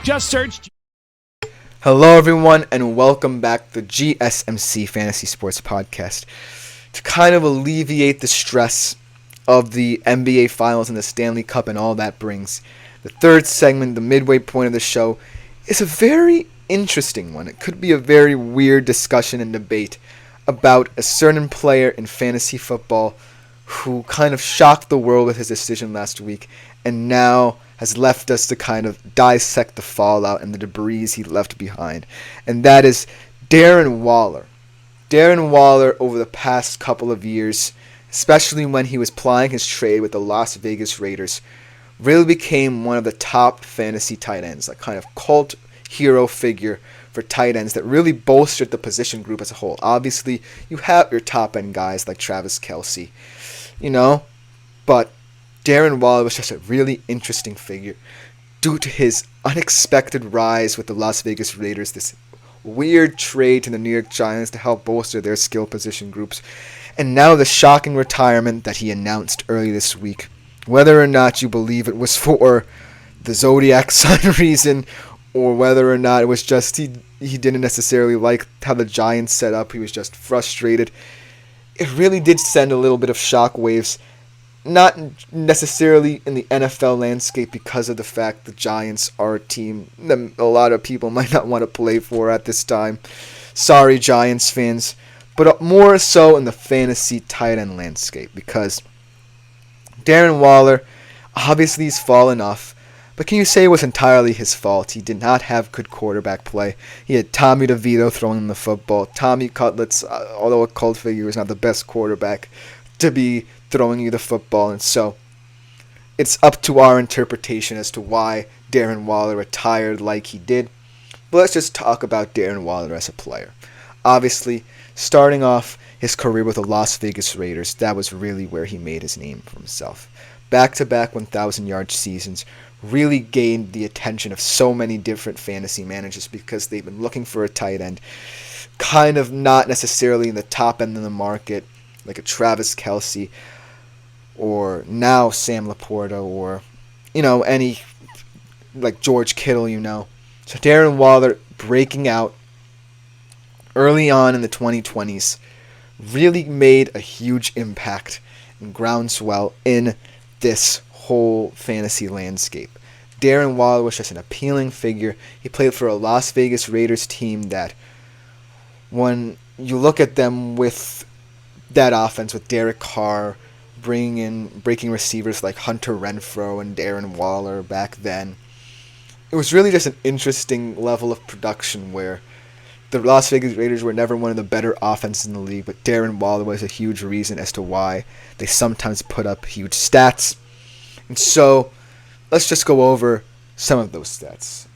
Just search. Hello, everyone, and welcome back to the GSMC Fantasy Sports Podcast. To kind of alleviate the stress of the NBA Finals and the Stanley Cup and all that brings, the third segment, the midway point of the show, is a very interesting one. It could be a very weird discussion and debate about a certain player in fantasy football who kind of shocked the world with his decision last week and now has left us to kind of dissect the fallout and the debris he left behind. And that is Darren Waller. Darren Waller, over the past couple of years, especially when he was plying his trade with the Las Vegas Raiders, really became one of the top fantasy tight ends, like kind of cult hero figure for tight ends that really bolstered the position group as a whole. Obviously, you have your top end guys like Travis Kelce, but Darren Waller was just a really interesting figure due to his unexpected rise with the Las Vegas Raiders, this weird trade to the New York Giants to help bolster their skill position groups, and now the shocking retirement that he announced early this week. Whether or not you believe it was for the Zodiac sign reason, or whether or not it was just he didn't necessarily like how the Giants set up, he was just frustrated, it really did send a little bit of shockwaves. Not necessarily in the NFL landscape because of the fact the Giants are a team that a lot of people might not want to play for at this time. Sorry, Giants fans. But more so in the fantasy tight end landscape because Darren Waller, obviously he's fallen off. But can you say it was entirely his fault? He did not have good quarterback play. He had Tommy DeVito throwing him the football. Tommy Cutlets, although a cult figure, is not the best quarterback to be throwing you the football, and so it's up to our interpretation as to why Darren Waller retired like he did. But let's just talk about Darren Waller as a player. Obviously, starting off his career with the Las Vegas Raiders, that was really where he made his name for himself. Back-to-back 1,000-yard seasons really gained the attention of so many different fantasy managers because they've been looking for a tight end, kind of not necessarily in the top end of the market, like a Travis Kelce, or now Sam Laporta, or, any, like George Kittle, So Darren Waller breaking out early on in the 2020s really made a huge impact and groundswell in this whole fantasy landscape. Darren Waller was just an appealing figure. He played for a Las Vegas Raiders team that, when you look at them with that offense, with Derek Carr, bringing in breaking receivers like Hunter Renfrow and Darren Waller back then, it was really just an interesting level of production where the Las Vegas Raiders were never one of the better offenses in the league, but Darren Waller was a huge reason as to why they sometimes put up huge stats. And so, let's just go over some of those stats.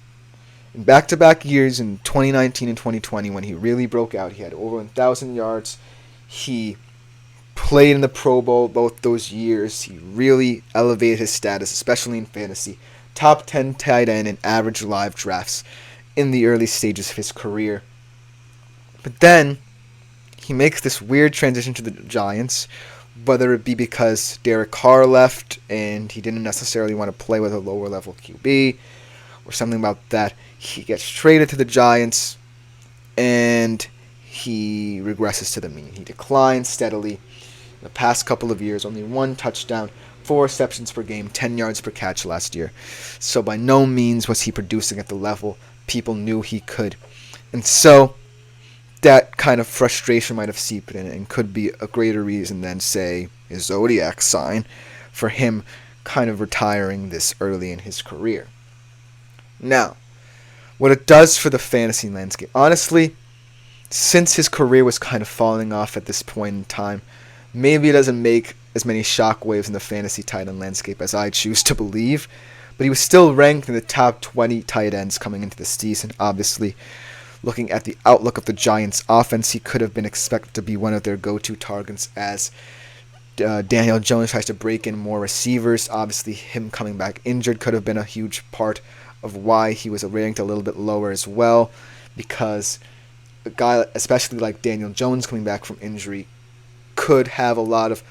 In back-to-back years, in 2019 and 2020, when he really broke out, he had over 1,000 yards. He played in the Pro Bowl both those years. He really elevated his status, especially in fantasy. Top 10 tight end in average live drafts in the early stages of his career. But then, he makes this weird transition to the Giants, whether it be because Derek Carr left and he didn't necessarily want to play with a lower level QB, or something about that. He gets traded to the Giants, and he regresses to the mean. He declines steadily. In the past couple of years, only 1 touchdown, 4 receptions per game, 10 yards per catch last year. So by no means was he producing at the level people knew he could. And so that kind of frustration might have seeped in and could be a greater reason than, say, his Zodiac sign for him kind of retiring this early in his career. Now, what it does for the fantasy landscape, honestly, since his career was kind of falling off at this point in time, maybe it doesn't make as many shockwaves in the fantasy tight end landscape as I choose to believe, but he was still ranked in the top 20 tight ends coming into the season. Obviously, looking at the outlook of the Giants' offense, he could have been expected to be one of their go-to targets as Daniel Jones tries to break in more receivers. Obviously, him coming back injured could have been a huge part of why he was ranked a little bit lower as well, because a guy, especially like Daniel Jones coming back from injury, could have a lot of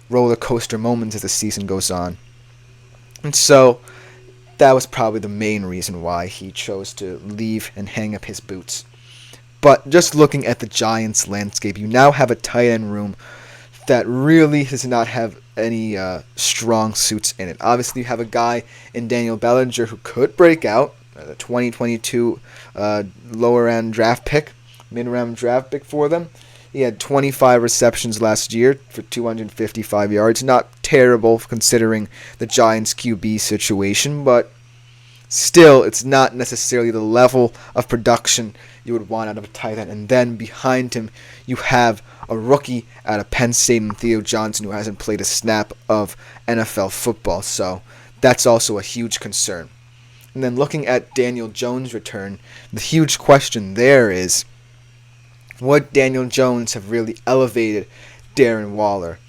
roller coaster moments as the season goes on. And so that was probably the main reason why he chose to leave and hang up his boots. But just looking at the Giants' landscape, you now have a tight end room that really does not have any strong suits in it. Obviously, you have a guy in Daniel Bellinger who could break out, the 2022 lower-end draft pick, mid-round draft pick for them. He had 25 receptions last year for 255 yards. Not terrible considering the Giants' QB situation, but still, it's not necessarily the level of production you would want out of a tight end. And then behind him, you have a rookie out of Penn State in Theo Johnson who hasn't played a snap of NFL football. So that's also a huge concern. And then looking at Daniel Jones' return, the huge question there is, would Daniel Jones have really elevated Darren Waller?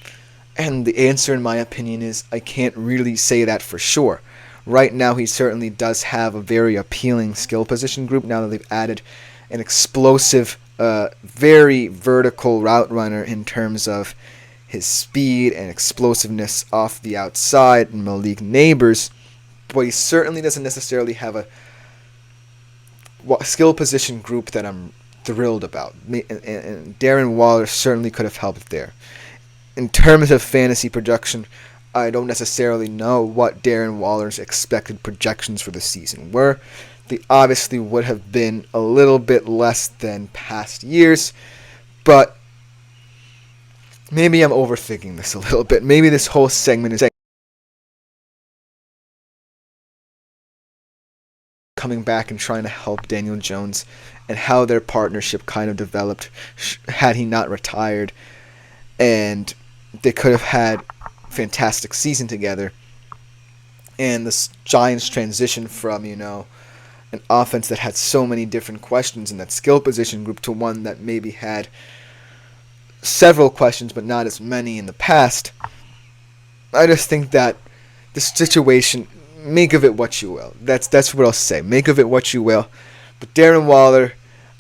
And the answer, in my opinion, is I can't really say that for sure. Right now, he certainly does have a very appealing skill position group now that they've added an explosive, very vertical route runner in terms of his speed and explosiveness off the outside and Malik Neighbors. But he certainly doesn't necessarily have a skill position group that I'm thrilled about. And Darren Waller certainly could have helped there. In terms of fantasy production, I don't necessarily know what Darren Waller's expected projections for the season were. They obviously would have been a little bit less than past years, but maybe I'm overthinking this a little bit. Maybe this whole segment is coming back and trying to help Daniel Jones and how their partnership kind of developed had he not retired, and they could have had a fantastic season together. And the Giants transition from, an offense that had so many different questions in that skill position group to one that maybe had several questions but not as many in the past. I just think that the situation, make of it what you will. That's what I'll say. Make of it what you will. But Darren Waller,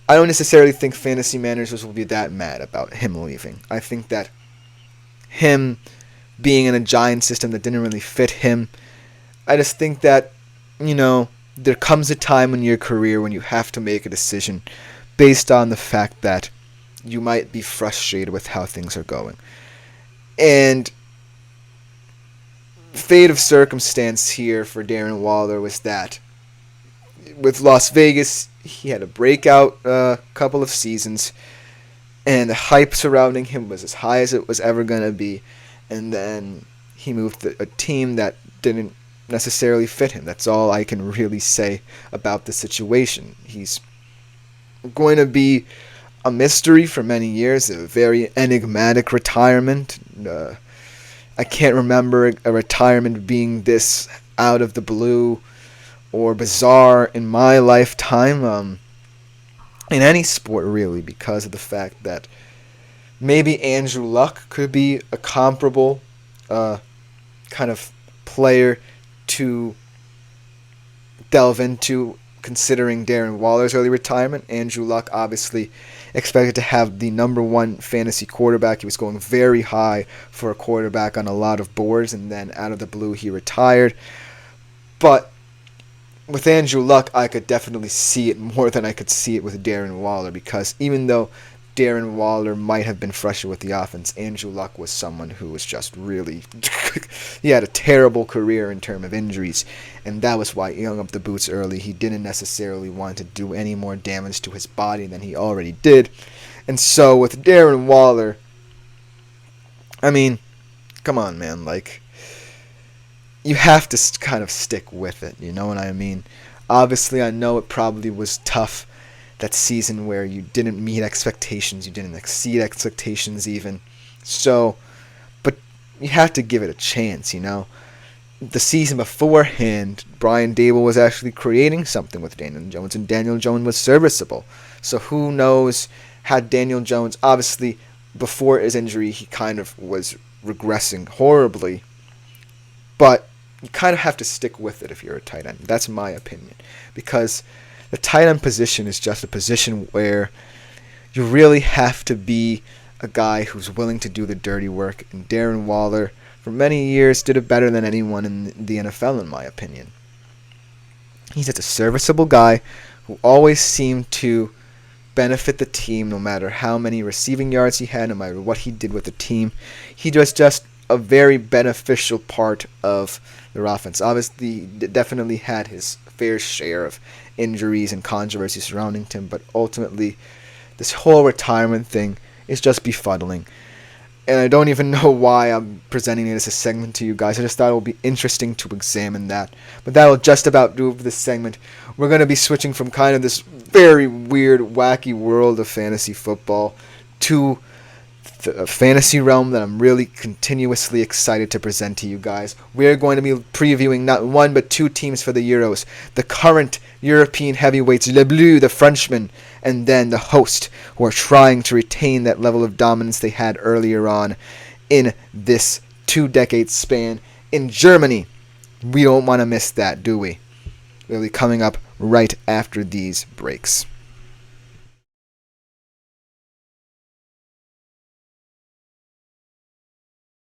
I don't necessarily think fantasy managers will be that mad about him leaving. I think that him being in a Giant system that didn't really fit him, I just think that, there comes a time in your career when you have to make a decision based on the fact that you might be frustrated with how things are going. And fate of circumstance here for Darren Waller was that with Las Vegas, he had a breakout couple of seasons, and the hype surrounding him was as high as it was ever going to be. And then he moved to a team that didn't necessarily fit him. That's all I can really say about the situation. He's going to be a mystery for many years, a very enigmatic retirement. I can't remember a retirement being this out of the blue or bizarre in my lifetime, in any sport really, because of the fact that maybe Andrew Luck could be a comparable kind of player to delve into considering Darren Waller's early retirement. Andrew Luck obviously expected to have the number one fantasy quarterback. He was going very high for a quarterback on a lot of boards, and then out of the blue he retired. But with Andrew Luck, I could definitely see it more than I could see it with Darren Waller, because even though Darren Waller might have been frustrated with the offense, Andrew Luck was someone who was just really... he had a terrible career in terms of injuries, and that was why he hung up the boots early. He didn't necessarily want to do any more damage to his body than he already did. And so with Darren Waller, I mean, come on, man. You have to kind of stick with it, you know what I mean? Obviously, I know it probably was tough that season where you didn't meet expectations, you didn't exceed expectations even. So, but you have to give it a chance, The season beforehand, Brian Dable was actually creating something with Daniel Jones, and Daniel Jones was serviceable. So who knows, had Daniel Jones, obviously, before his injury, he kind of was regressing horribly, but you kind of have to stick with it if you're a tight end. That's my opinion, because the tight end position is just a position where you really have to be a guy who's willing to do the dirty work. And Darren Waller, for many years, did it better than anyone in the NFL, in my opinion. He's just a serviceable guy who always seemed to benefit the team no matter how many receiving yards he had, no matter what he did with the team. He was just a very beneficial part of their offense. Obviously, definitely had his fair share of injuries and controversy surrounding him, but ultimately, this whole retirement thing is just befuddling. And I don't even know why I'm presenting it as a segment to you guys. I just thought it would be interesting to examine that. But that will just about do it for this segment. We're going to be switching from kind of this very weird, wacky world of fantasy football to a fantasy realm that I'm really continuously excited to present to you guys. We're going to be previewing not one but two teams for the Euros. The current European heavyweights, Le Bleu, the Frenchman, and then the host, who are trying to retain that level of dominance they had earlier on in this 2-decade span in Germany. We don't want to miss that, do we? We'll be coming up right after these breaks.